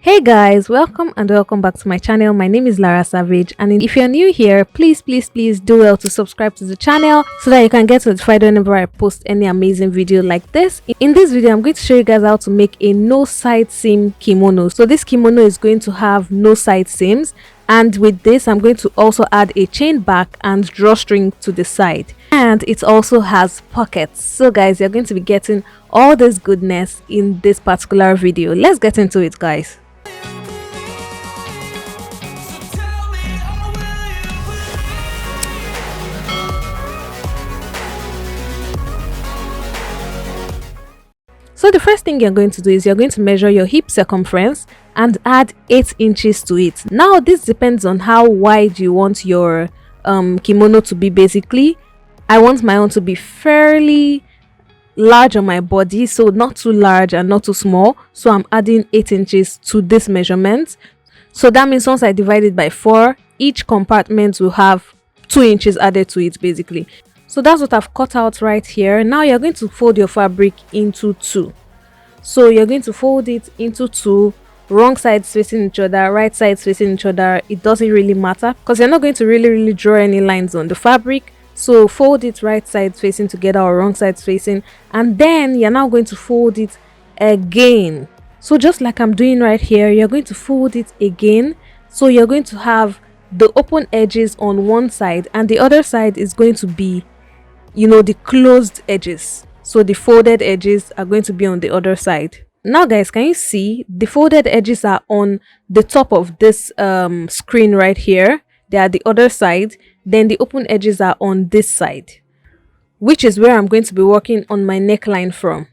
Hey guys, welcome back to my channel. My name is Lara Savage, and if you're new here, please do well to subscribe to the channel so that you can get notified whenever I post any amazing video like this. In this video, I'm going to show you guys how to make a no side seam kimono. So this kimono is going to have no side seams, and with this I'm going to also add a chain back and drawstring to the side, and it also has pockets. So guys, you're going to be getting all this goodness in this particular video. Let's get into it, guys. So the first thing you're going to do is you're going to measure your hip circumference and add 8 inches to it. Now this depends on how wide you want your kimono to be. Basically, I want my own to be fairly large on my body, so not too large and not too small. So I'm adding 8 inches to this measurement. So that means once I divide it by 4, each compartment will have 2 inches added to it basically. So that's what I've cut out right here. Now you're going to fold your fabric into 2. So you're going to fold it into 2, wrong sides facing each other, right sides facing each other. It doesn't really matter because you're not going to really draw any lines on the fabric. So fold it right sides facing together or wrong sides facing, and then you're now going to fold it again. So just like I'm doing right here, you're going to fold it again. So you're going to have the open edges on one side, and the other side is going to be, the closed edges. So the folded edges are going to be on the other side. Now guys, can you see the folded edges are on the top of this screen right here? They are the other side. Then the open edges are on this side, which is where I'm going to be working on my neckline from.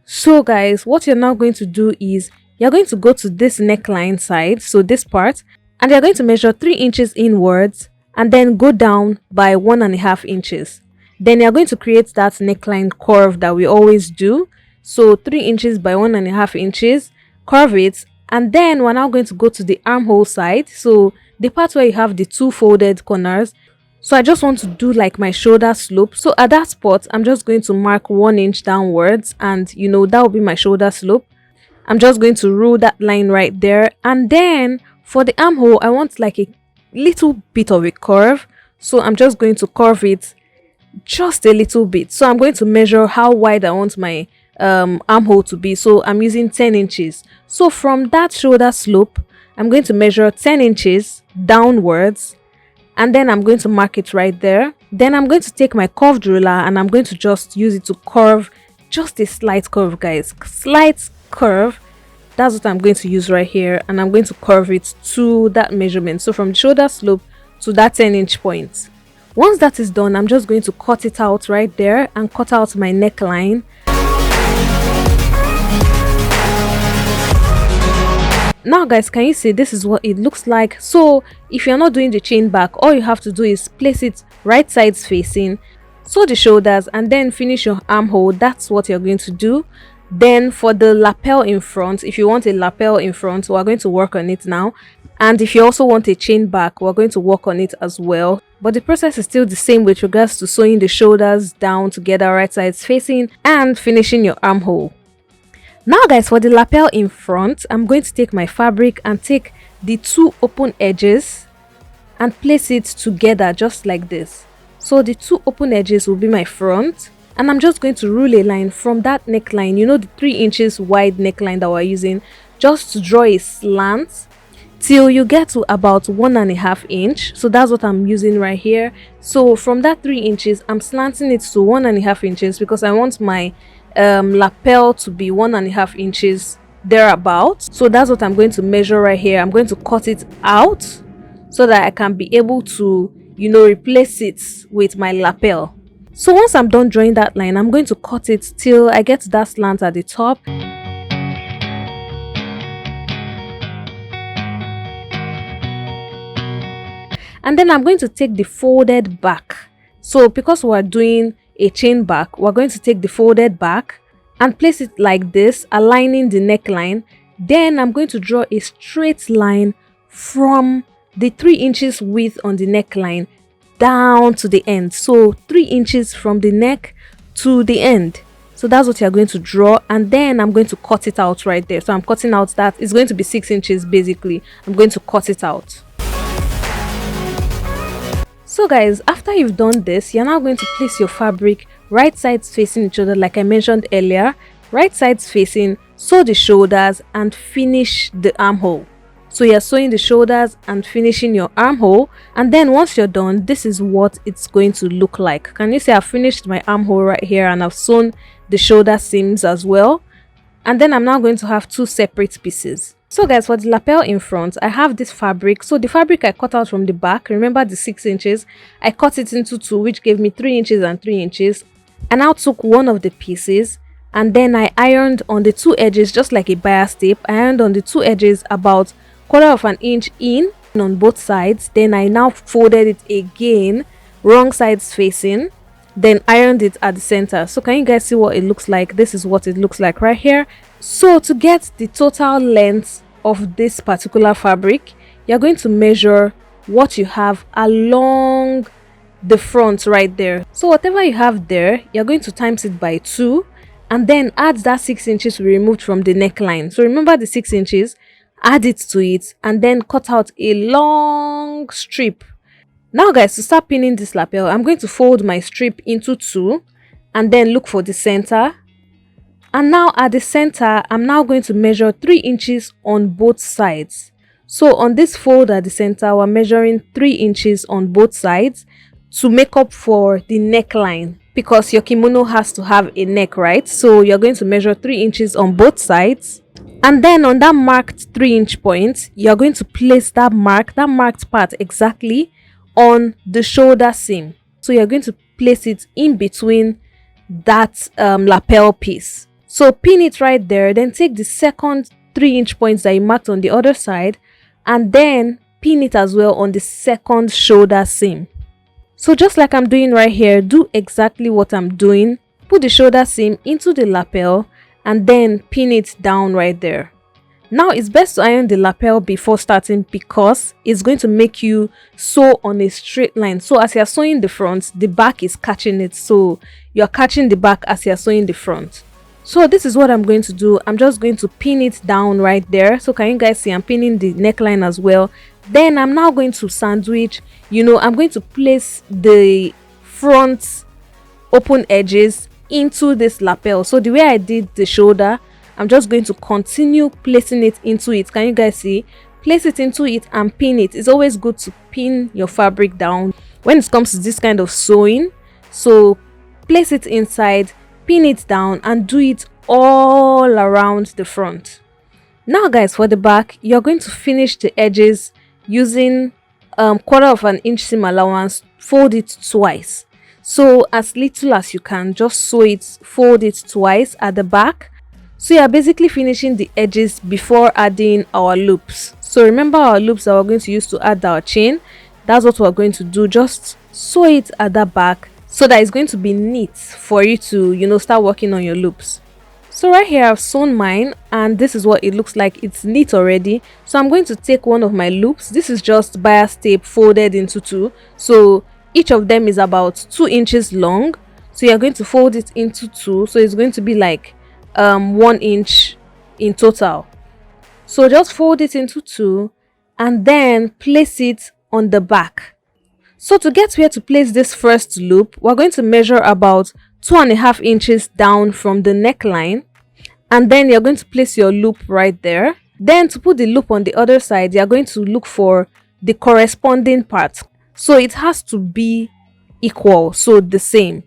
So guys, what you're now going to do is you're going to go to this neckline side, so this part, and you're going to measure 3 inches inwards and then go down by 1.5 inches. Then you're going to create that neckline curve that we always do. So 3 inches by 1.5 inches, curve it, and then we're now going to go to the armhole side, so the part where you have the 2 folded corners. So I just want to do like my shoulder slope. So at that spot, I'm just going to mark 1 inch downwards, and that will be my shoulder slope. I'm just going to rule that line right there, and then for the armhole, I want like a little bit of a curve. So I'm just going to curve it just a little bit. So I'm going to measure how wide I want my armhole to be. So I'm using 10 inches. So from that shoulder slope, I'm going to measure 10 inches downwards, and then I'm going to mark it right there. Then I'm going to take my curved ruler and I'm going to just use it to curve, just a slight curve, guys, slight curve. That's what I'm going to use right here, and I'm going to curve it to that measurement. So from the shoulder slope to that 10-inch point. Once that is done, I'm just going to cut it out right there and cut out my neckline. Now guys, can you see this is what it looks like? So if you're not doing the chain back, all you have to do is place it right sides facing, sew the shoulders, and then finish your armhole. That's what you're going to do. Then for the lapel in front, if you want a lapel in front, we're going to work on it now. And if you also want a chain back, we're going to work on it as well. But the process is still the same with regards to sewing the shoulders down together, right sides facing, and finishing your armhole. Now guys, for the lapel in front, I'm going to take my fabric and take the 2 open edges and place it together just like this. So the 2 open edges will be my front, and I'm just going to rule a line from that neckline, the 3 inches wide neckline that we're using, just to draw a slant till you get to about 1.5 inch. So that's what I'm using right here. So from that 3 inches, I'm slanting it to 1.5 inches because I want my lapel to be 1.5 inches thereabout. So that's what I'm going to measure right here. I'm going to cut it out so that I can be able to replace it with my lapel. So once I'm done drawing that line, I'm going to cut it till I get to that slant at the top. And then I'm going to take the folded back. So because we're doing a chain back, we're going to take the folded back and place it like this, aligning the neckline. Then I'm going to draw a straight line from the 3 inches width on the neckline down to the end. So 3 inches from the neck to the end. So that's what you're going to draw, and then I'm going to cut it out right there. So I'm cutting out that. It's going to be 6 inches basically. I'm going to cut it out. So guys, after you've done this, you're now going to place your fabric right sides facing each other like I mentioned earlier. Right sides facing, sew the shoulders and finish the armhole. So you're sewing the shoulders and finishing your armhole, and then once you're done, this is what it's going to look like. Can you see I've finished my armhole right here, and I've sewn the shoulder seams as well. And then I'm now going to have 2 separate pieces. So guys, for the lapel in front, I have this fabric. So the fabric I cut out from the back, remember the 6 inches, I cut it into 2, which gave me 3 inches and 3 inches. I now took one of the pieces, and then I ironed on the 2 edges just like a bias tape. I ironed on the 2 edges about 1/4 inch in on both sides. Then I now folded it again, wrong sides facing, then ironed it at the center. So can you guys see what it looks like? This is what it looks like right here. So to get the total length of this particular fabric, you're going to measure what you have along the front right there. So whatever you have there, you're going to times it by 2, and then add that 6 inches we removed from the neckline. So remember the 6 inches, add it to it, and then cut out a long strip. Now guys, to start pinning this lapel, I'm going to fold my strip into 2 and then look for the center. And now at the center, I'm now going to measure 3 inches on both sides. So on this fold at the center, we're measuring 3 inches on both sides to make up for the neckline, because your kimono has to have a neck, right? So you're going to measure 3 inches on both sides. And then on that marked 3-inch point, you're going to place that marked part exactly on the shoulder seam. So you're going to place it in between that lapel piece. So pin it right there, then take the second 3-inch points that you marked on the other side, and then pin it as well on the second shoulder seam. So just like I'm doing right here, do exactly what I'm doing. Put the shoulder seam into the lapel and then pin it down right there. Now it's best to iron the lapel before starting, because it's going to make you sew on a straight line. So as you're sewing the front, the back is catching it. So you're catching the back as you're sewing the front. So this is what I'm going to do. I'm just going to pin it down right there. So can you guys see I'm pinning the neckline as well? Then I'm now going to sandwich, I'm going to place the front open edges into this lapel. So the way I did the shoulder, I'm just going to continue placing it into it. Can you guys see? Place it into it and pin it. It's always good to pin your fabric down when it comes to this kind of sewing. So place it inside, pin it down, and do it all around the front. Now guys, for the back, you're going to finish the edges using 1/4 inch seam allowance. Fold it twice. So as little as you can, just sew it, fold it twice at the back. So you're basically finishing the edges before adding our loops. So remember our loops that we're going to use to add our chain? That's what we're going to do. Just sew it at the back so that it's going to be neat for you to, start working on your loops. So right here I've sewn mine, and this is what it looks like. It's neat already. So I'm going to take one of my loops. This is just bias tape folded into 2. So each of them is about 2 inches long. So you're going to fold it into 2. So it's going to be like 1 inch in total. So just fold it into 2 and then place it on the back. So to get where to place this first loop, we're going to measure about 2.5 inches down from the neckline, and then you're going to place your loop right there. Then to put the loop on the other side, you're going to look for the corresponding part. So it has to be equal, so the same.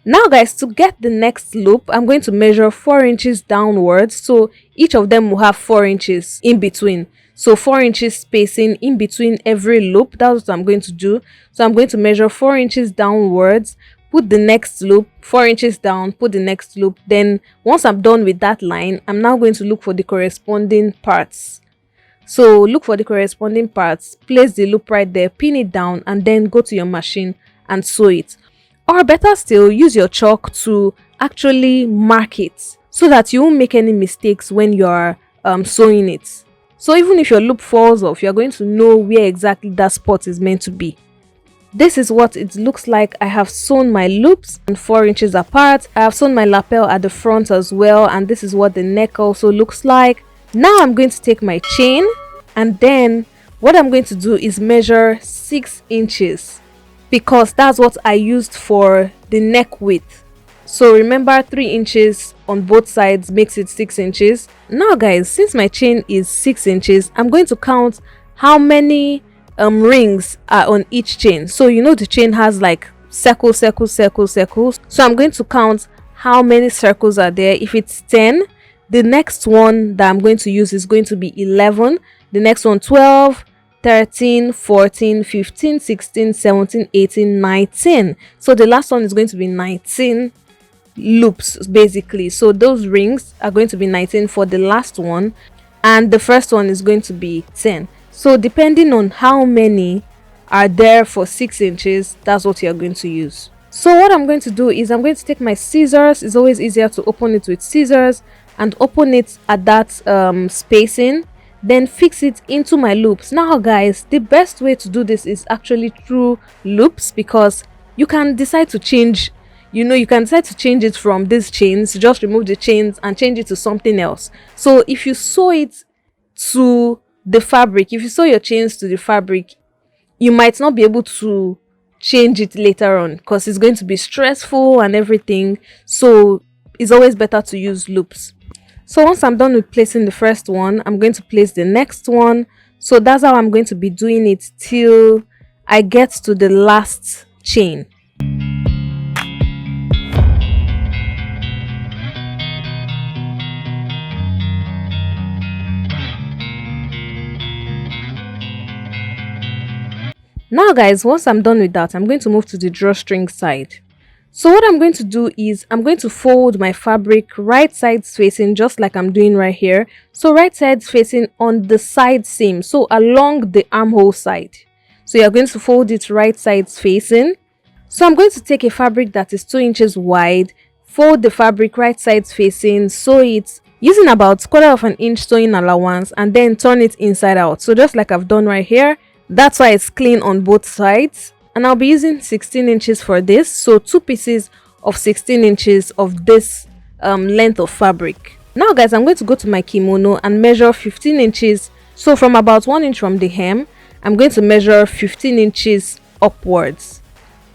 Now guys, to get the next loop, I'm going to measure 4 inches downwards. So each of them will have 4 inches in between. So 4 inches spacing in between every loop. That's what I'm going to do. So I'm going to measure 4 inches downwards, put the next loop, 4 inches down, put the next loop. Then once I'm done with that line, I'm now going to look for the corresponding parts. So look for the corresponding parts, place the loop right there, pin it down, and then go to your machine and sew it. Or better still, use your chalk to actually mark it so that you won't make any mistakes when you're sewing it. So even if your loop falls off, you're going to know where exactly that spot is meant to be. This is what it looks like. I have sewn my loops and 4 inches apart. I have sewn my lapel at the front as well, and this is what the neck also looks like. Now I'm going to take my chain, and then what I'm going to do is measure 6 inches because that's what I used for the neck width. So remember, 3 inches on both sides makes it 6 inches. Now guys, since my chain is 6 inches, I'm going to count how many rings are on each chain. So you know the chain has like circles. So I'm going to count how many circles are there. If it's 10, the next one that I'm going to use is going to be 11, the next one 12, 13, 14, 15, 16, 17, 18, 19. So the last one is going to be 19 loops basically. So those rings are going to be 19 for the last one, and the first one is going to be 10. So depending on how many are there for 6 inches, that's what you're going to use. So what I'm going to do is I'm going to take my scissors. It's always easier to open it with scissors, and open it at that spacing, then fix it into my loops. Now guys, the best way to do this is actually through loops, because you can decide to change, you can decide to change it from these chains, just remove the chains and change it to something else. So if you sew it to the fabric, if you sew your chains to the fabric, you might not be able to change it later on because it's going to be stressful and everything. So it's always better to use loops. So once I'm done with placing the first one, I'm going to place the next one. So that's how I'm going to be doing it till I get to the last chain. Now guys, once I'm done with that, I'm going to move to the drawstring side. So what I'm going to do is I'm going to fold my fabric right sides facing, just like I'm doing right here. So right sides facing on the side seam, so along the armhole side. So you're going to fold it right sides facing. So I'm going to take a fabric that is 2 inches wide, fold the fabric right sides facing, sew it using about 1/4 inch sewing allowance, and then turn it inside out. So just like I've done right here. That's why it's clean on both sides, and I'll be using 16 inches for this. So 2 pieces of 16 inches of this length of fabric. Now guys, I'm going to go to my kimono and measure 15 inches. So from about 1 inch from the hem, I'm going to measure 15 inches upwards.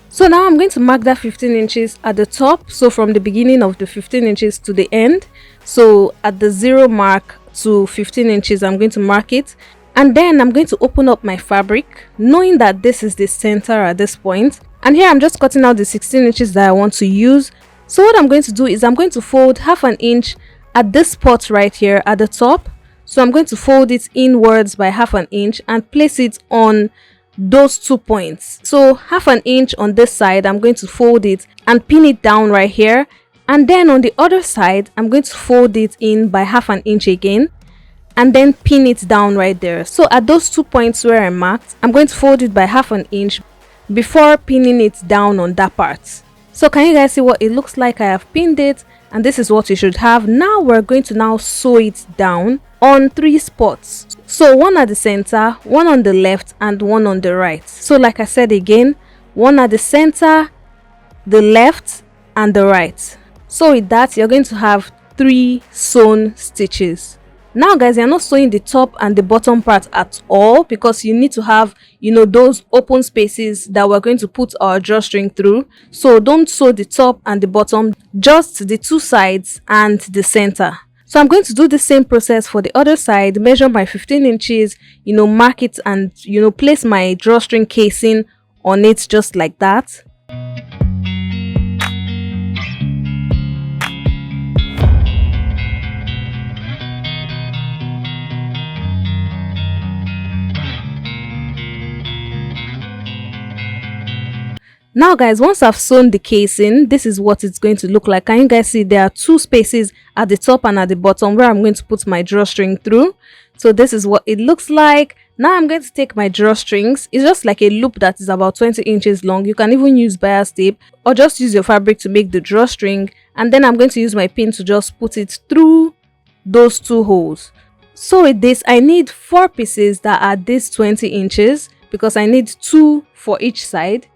So now I'm going to mark that 15 inches at the top. So from the beginning of the 15 inches to the end, so at the 0 mark to 15 inches, I'm going to mark it. And then I'm going to open up my fabric, knowing that this is the center at this point. And here I'm just cutting out the 16 inches that I want to use. So what I'm going to do is I'm going to fold 1/2 inch at this spot right here at the top. So I'm going to fold it inwards by 1/2 inch and place it on those 2 points. So 1/2 inch on this side, I'm going to fold it and pin it down right here. And then on the other side, I'm going to fold it in by 1/2 inch again, and then pin it down right there. So at those 2 points where I marked, I'm going to fold it by 1/2 inch before pinning it down on that part. So can you guys see what it looks like? I have pinned it, and this is what you should have. Now we're going to now sew it down on 3 spots. So one at the center, one on the left, and one on the right. So like I said again, one at the center, the left, and the right. So with that, you're going to have 3 sewn stitches. Now guys, you're not sewing the top and the bottom part at all, because you need to have, those open spaces that we're going to put our drawstring through. So don't sew the top and the bottom, just the 2 sides and the center. So I'm going to do the same process for the other side, measure my 15 inches, mark it, and place my drawstring casing on it just like that. Now guys, once I've sewn the casing, this is what it's going to look like. Can you guys see there are 2 spaces at the top and at the bottom where I'm going to put my drawstring through? So this is what it looks like. Now I'm going to take my drawstrings. It's just like a loop that is about 20 inches long. You can even use bias tape or just use your fabric to make the drawstring. And then I'm going to use my pin to just put it through those 2 holes. So with this, I need 4 pieces that are this 20 inches. because I need 2 for each side.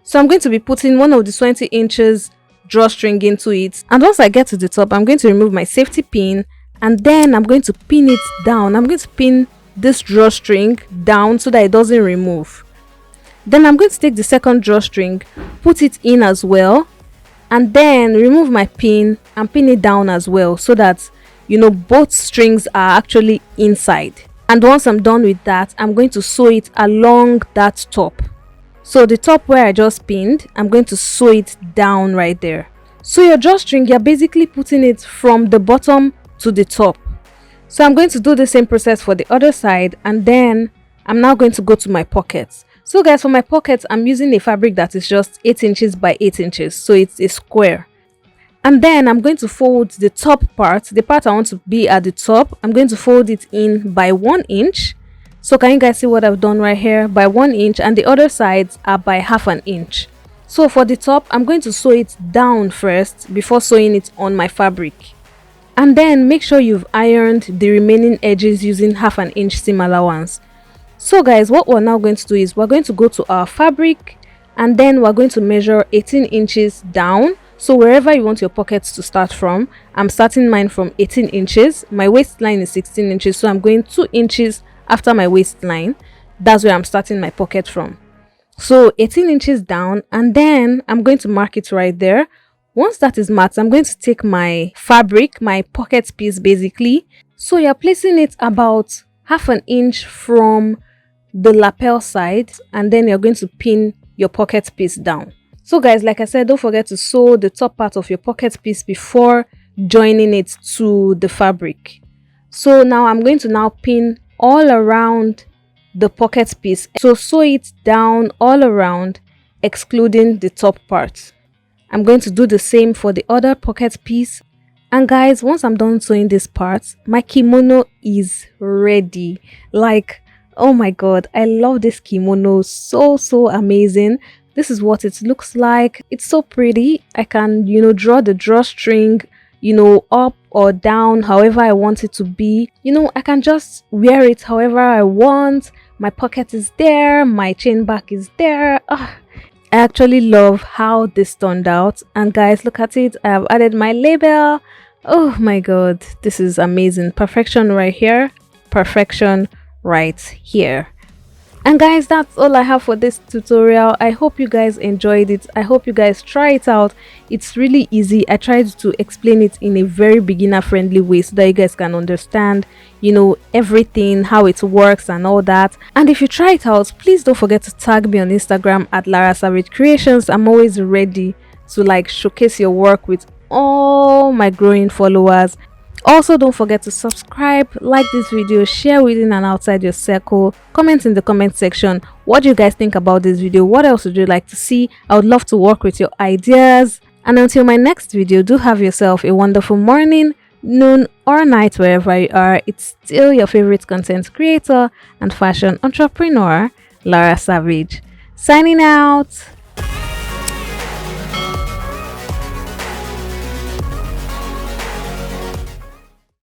So I'm going to be putting one of the 20 inches drawstring into it, and once I get to the top, I'm going to remove my safety pin, and then I'm going to pin it down. I'm going to pin this drawstring down so that it doesn't remove. Then I'm going to take the second drawstring, put it in as well, and then remove my pin and pin it down as well, so that both strings are actually inside. And once I'm done with that, I'm going to sew it along that top. So the top where I just pinned, I'm going to sew it down right there. So your drawstring, you're basically putting it from the bottom to the top. So I'm going to do the same process for the other side, and then I'm now going to go to my pockets. So guys, for my pockets, I'm using a fabric that is just 8 inches by 8 inches, so it's a square. And then I'm going to fold the top part, the part I want to be at the top. I'm going to fold it in by 1 inch. So can you guys see what I've done right here? By 1 inch, and the other sides are by half an inch. So for the top, I'm going to sew it down first before sewing it on my fabric. And then make sure you've ironed the remaining edges using half an inch seam allowance. So guys, what we're now going to do is we're going to go to our fabric, and then we're going to measure 18 inches down. So wherever you want your pockets to start from, I'm starting mine from 18 inches. My waistline is 16 inches, so I'm going 2 inches after my waistline. That's where I'm starting my pocket from. So 18 inches down, and then I'm going to mark it right there. Once that is marked, I'm going to take my fabric, my pocket piece basically. So you're placing it about half an inch from the lapel side, and then you're going to pin your pocket piece down. So guys, like I said, don't forget to sew the top part of your pocket piece before joining it to the fabric. So now I'm going to now pin all around the pocket piece. So sew it down all around, excluding the top part. I'm going to do the same for the other pocket piece. And guys, once I'm done sewing this part, my kimono is ready. Like, oh my god, I love this kimono. So amazing. This is what it looks like. It's so pretty. I can, draw the drawstring, up or down, however I want it to be. I can just wear it however I want. My pocket is there. My chain back is there. I actually love how this turned out. And guys, look at it. I have added my label. Oh my god, this is amazing. Perfection right here. Perfection right here. And guys, that's all I have for this tutorial. I hope you guys enjoyed it. I hope you guys try it out. It's really easy. I tried to explain it in a very beginner friendly way so that you guys can understand, everything, how it works and all that. And if you try it out, please don't forget to tag me on Instagram at Lara Savage Creations. I'm always ready to showcase your work with all my growing followers. Also, don't forget to subscribe, like this video, share within and outside your circle, comment in the comment section. What do you guys think about this video? What else would you like to see? I would love to work with your ideas. And until my next video, do have yourself a wonderful morning, noon or night wherever you are. It's still your favorite content creator and fashion entrepreneur, Lara Savage, signing out.